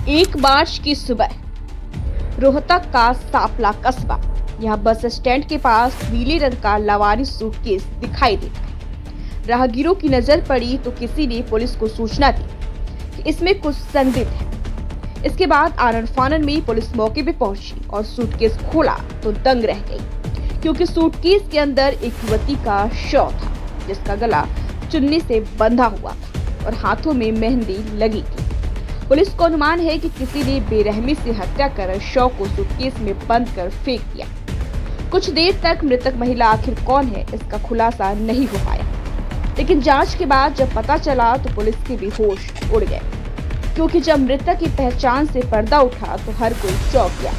1 मार्च की सुबह रोहतक का सापला कस्बा, यहाँ बस स्टैंड के पास नीले रंग का लावारिस सूटकेस दिखाई देता है। राहगीरों की नजर पड़ी तो किसी ने पुलिस को सूचना दी कि इसमें कुछ संदिग्ध है। इसके बाद आनन फानन में पुलिस मौके पे पहुंची और सूटकेस खोला तो दंग रह गई, क्योंकि सूटकेस के अंदर एक युवती का शव था, जिसका गला चुन्नी से बंधा हुआ था और हाथों में मेहंदी लगी थी। पुलिस को अनुमान है कि किसी ने बेरहमी से हत्या कर शव को सूटकेस में बंद कर फेंक दिया। कुछ देर तक मृतक महिला आखिर कौन है, इसका खुलासा नहीं हो पाया, लेकिन जांच के बाद जब पता चला तो पुलिस के भी होश उड़ गए, क्योंकि जब मृतक की पहचान से पर्दा उठा तो हर कोई चौंक गया।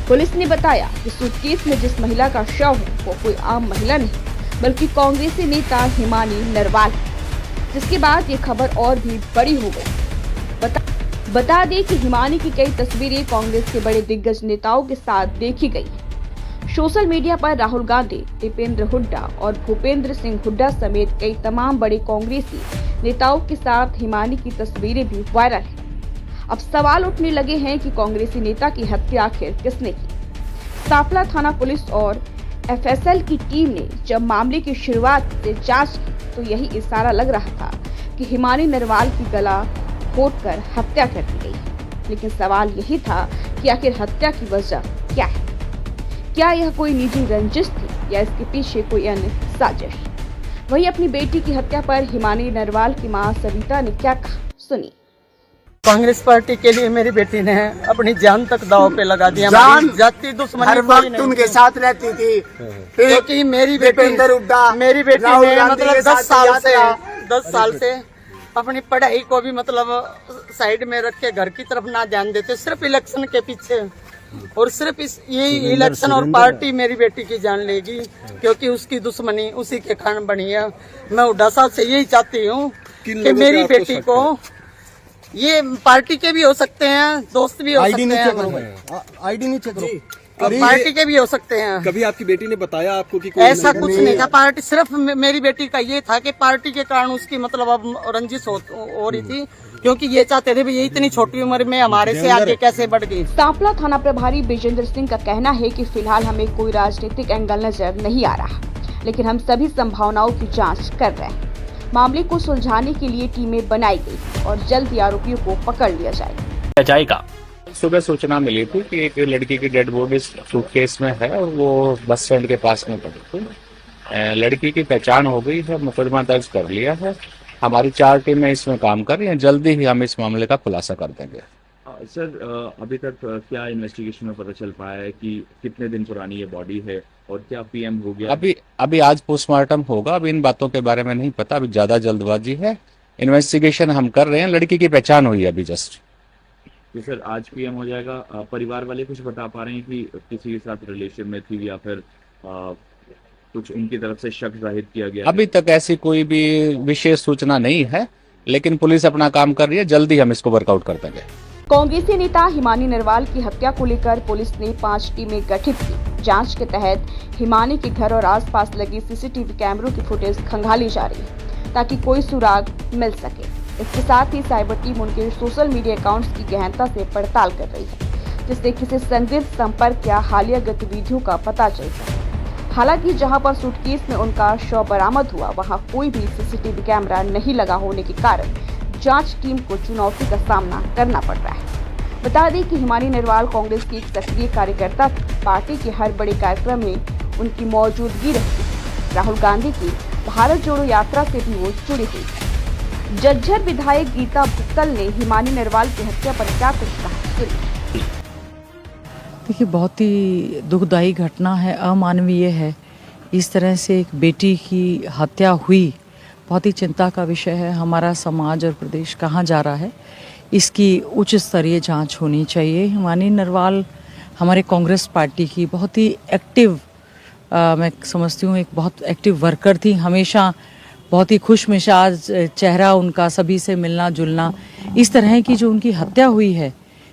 पुलिस ने बताया कि सूटकेस में जिस महिला का शव है वो कोई आम महिला नहीं, बल्कि कांग्रेसी नेता हिमानी नरवाल है, जिसके बाद ये खबर और भी बड़ी हो गई। बता दें कि हिमानी की कई तस्वीरें कांग्रेस के बड़े दिग्गज नेताओं के साथ देखी गई हैं। सोशल मीडिया पर राहुल गांधी, दीपेंद्र हुड्डा और भूपेंद्र सिंह हुड्डा समेत कई तमाम बड़े कांग्रेसी नेताओं के साथ हिमानी की तस्वीरें भी वायरल हैं। अब सवाल उठने लगे हैं कि कांग्रेसी नेता की हत्या आखिर किसने की। सापला थाना पुलिस और एफएसएल की टीम ने जब मामले की शुरुआत से जांच की तो यही इशारा लग रहा था कि हिमानी नरवाल की गला घोंटकर हत्या कर दी गई। लेकिन सवाल यही था कि आखिर हत्या की वजह क्या है। क्या यह कोई निजी रंजिश थी या इसके पीछे कोई अन्य साजिश। वहीं अपनी बेटी की हत्या पर हिमानी नरवाल की मां सविता ने क्या कहा, सुनिए। कांग्रेस पार्टी के लिए मेरी बेटी ने अपनी जान तक दांव पे लगा दिया। जाति दुश्मनी हर वक्त उनके साथ रहती थी, क्योंकि मेरी बेटी ने मतलब 10 साल से अपनी पढ़ाई को भी मतलब साइड में रख के घर की तरफ ना ध्यान देते, सिर्फ इलेक्शन के पीछे, और सिर्फ ये इलेक्शन और पार्टी मेरी बेटी की जान लेगी, क्योंकि उसकी दुश्मनी उसी के कारण बनी है। मैं हुड्डा साहब से यही चाहती हूँ कि मेरी बेटी को, ये पार्टी के भी हो सकते हैं, दोस्त भी हो सकते हैं, आईडी नहीं चेक पार्टी के भी हो सकते हैं। कभी आपकी बेटी ने बताया आपको कि कोई ऐसा कुछ नहीं था। पार्टी सिर्फ मेरी बेटी का ये था कि पार्टी के कारण उसकी मतलब अब रंजिश हो रही थी, क्योंकि ये चाहते थे ये इतनी छोटी उम्र में हमारे से आगे कैसे बढ़ गई। सांपला थाना प्रभारी विजेंद्र सिंह का कहना है कि फिलहाल हमें कोई राजनीतिक एंगल नजर नहीं आ रहा, लेकिन हम सभी संभावनाओं की जाँच कर रहे हैं। मामले को सुलझाने के लिए टीमें बनाई गई और जल्द ही आरोपियों को पकड़ लिया जाएगा। सुबह सूचना मिली थी कि एक लड़की की डेड बॉडी सूटकेस में है और वो बस स्टैंड के पास में पड़ी थी। लड़की की पहचान हो गई है, मुकदमा दर्ज कर लिया है। हमारी 4 टीमें इसमें काम कर रही हैं, जल्दी ही हम इस मामले का खुलासा कर देंगे। सर, अभी तक क्या इन्वेस्टिगेशन में पता चल पाया है कि कितने दिन पुरानी ये बॉडी है और क्या पीएम हो गया? अभी आज पोस्टमार्टम होगा, अभी इन बातों के बारे में नहीं पता, अभी ज्यादा जल्दबाजी है। इन्वेस्टिगेशन हम कर रहे हैं, लड़की की पहचान हुई है अभी जस्ट। तो सर, आज पीएम हो जाएगा। परिवार वाले कुछ बता पा रहे हैं कि किसी के साथ रिलेशन में थी या फिर कुछ उनकी तरफ से शक जाहिर किया गया? अभी तक ऐसी कोई भी विशेष सूचना नहीं है, लेकिन पुलिस अपना काम कर रही है, जल्दी हम इसको वर्कआउट कर देंगे। कांग्रेसी नेता हिमानी नरवाल की हत्या को लेकर पुलिस ने 5 टीमें गठित की। जांच के तहत हिमानी के घर और आसपास लगी सीसीटीवी कैमरों की फुटेज खंगाली जा रही है, ताकि कोई सुराग मिल सके। इसके साथ ही साइबर टीम उनके सोशल मीडिया अकाउंट्स की गहनता से पड़ताल कर रही है, जिससे किसी संदिग्ध संपर्क या हालिया गतिविधियों का पता चल सके। हालांकि जहां पर सूटकेस में उनका शव बरामद हुआ, वहां कोई भी सीसीटीवी कैमरा नहीं लगा होने के कारण जांच टीम को चुनौती का सामना करना पड़ रहा है। बता दें कि हिमानी नरवाल कांग्रेस की एक सक्रिय कार्यकर्ता थी। पार्टी के हर बड़े कार्यक्रम में उनकी मौजूदगी रहती। राहुल गांधी की भारत जोड़ो यात्रा से भी वो जुड़ी हुई है। जज्जर विधायक गीता भुक्कल ने हिमानी नरवाल की हत्या पर क्या कुछ कहा, देखिए, बहुत ही दुखदायी घटना है, अमानवीय है। इस तरह से एक बेटी की हत्या हुई, बहुत ही चिंता का विषय है। हमारा समाज और प्रदेश कहाँ जा रहा है, इसकी उच्च स्तरीय जांच होनी चाहिए। हिमानी नरवाल हमारे कांग्रेस पार्टी की बहुत ही एक्टिव, मैं समझती हूँ एक बहुत एक्टिव वर्कर थी। हमेशा बहुत ही खुश मिजाज चेहरा उनका, सभी से मिलना जुलना। इस तरह की जो उनकी हत्या हुई है,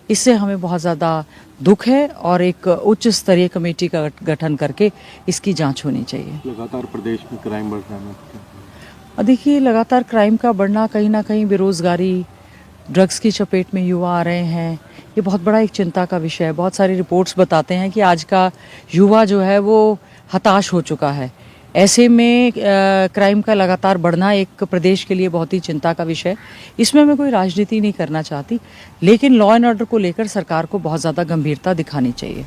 इससे हमें बहुत ज़्यादा दुख है और एक उच्च स्तरीय कमेटी का गठन करके इसकी जांच होनी चाहिए। लगातार प्रदेश में क्राइम बढ़ रहा है। देखिए, लगातार क्राइम का बढ़ना कहीं ना कहीं बेरोजगारी, ड्रग्स की चपेट में युवा आ रहे हैं, ये बहुत बड़ा एक चिंता का विषय है। बहुत सारी रिपोर्ट्स बताते हैं कि आज का युवा जो है वो हताश हो चुका है। ऐसे में क्राइम का लगातार बढ़ना एक प्रदेश के लिए बहुत ही चिंता का विषय है। इसमें मैं कोई राजनीति नहीं करना चाहती, लेकिन लॉ एंड ऑर्डर को लेकर सरकार को बहुत ज़्यादा गंभीरता दिखानी चाहिए।